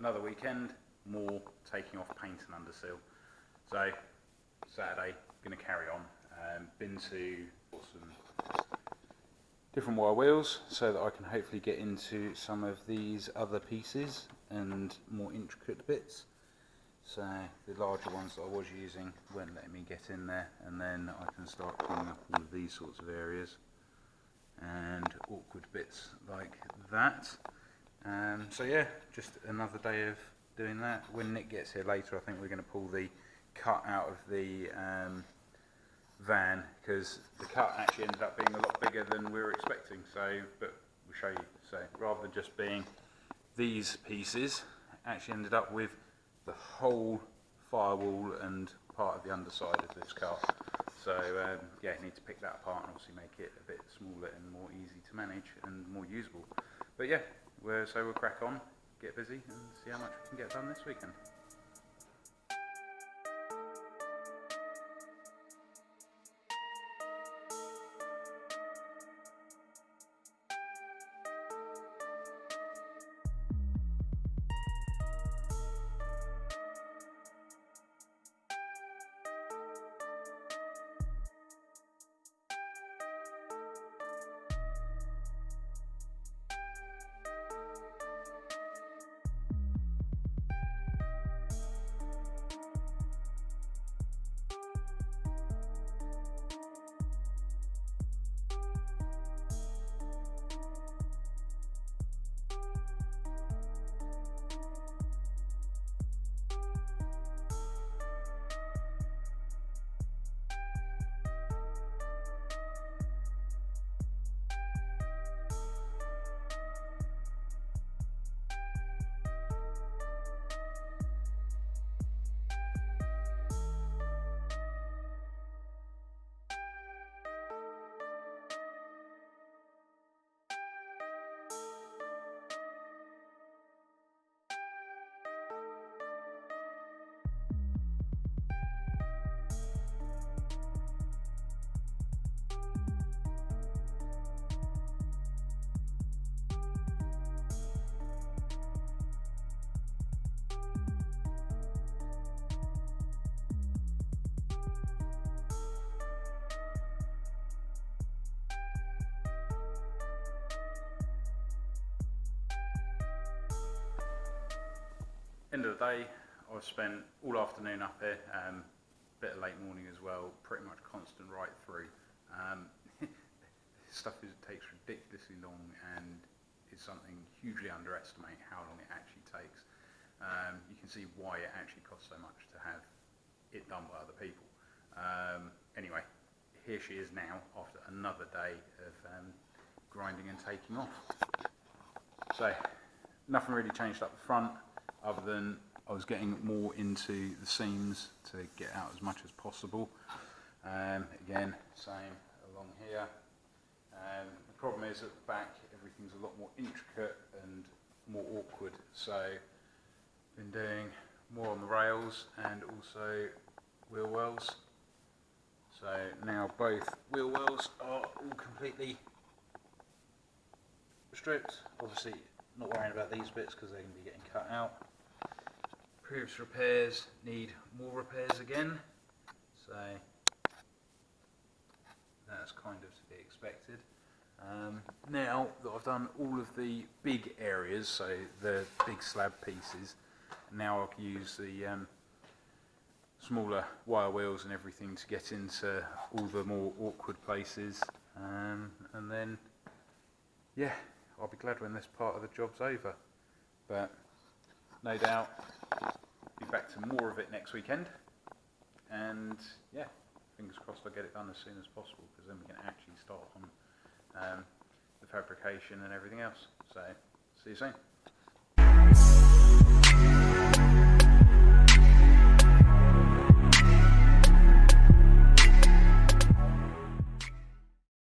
another weekend, more taking off paint and underseal. So Saturday, going to carry on. Been to some different wire wheels so that I can hopefully get into some of these other pieces and more intricate bits. So the larger ones that I was using weren't letting me get in there, and then I can start cleaning up all of these sorts of areas and awkward bits like that. So yeah, just another day of doing that. When Nick gets here later, I think we're going to pull the cut out of the van, because the cut actually ended up being a lot bigger than we were expecting. So, but we'll show you. So rather than just being these pieces, actually ended up with the whole firewall and part of the underside of this car. So yeah, you need to pick that apart and obviously make it a bit smaller and more easy to manage and more usable. But yeah, so we'll crack on, get busy and see how much we can get done this weekend. End of the day, I've spent all afternoon up here, bit of late morning as well, pretty much constant right through. Stuff takes ridiculously long, and is something hugely underestimate how long it actually takes. You can see why it actually costs so much to have it done by other people. Anyway, here she is now after another day of grinding and taking off. So nothing really changed up the front, other than I was getting more into the seams to get out as much as possible. Again, same along here. The problem is at the back, everything's a lot more intricate and more awkward. So, been doing more on the rails and also wheel wells. So now both wheel wells are all completely stripped. Obviously, not worrying about these bits because they're going to be getting cut out. Previous repairs need more repairs again, so that's kind of to be expected. Now that I've done all of the big areas, so the big slab pieces, now I can use the smaller wire wheels and everything to get into all the more awkward places, and then yeah, I'll be glad when this part of the job's over. But no doubt be back to more of it next weekend, and yeah, fingers crossed I get it done as soon as possible, because then we can actually start on the fabrication and everything else. So see you soon.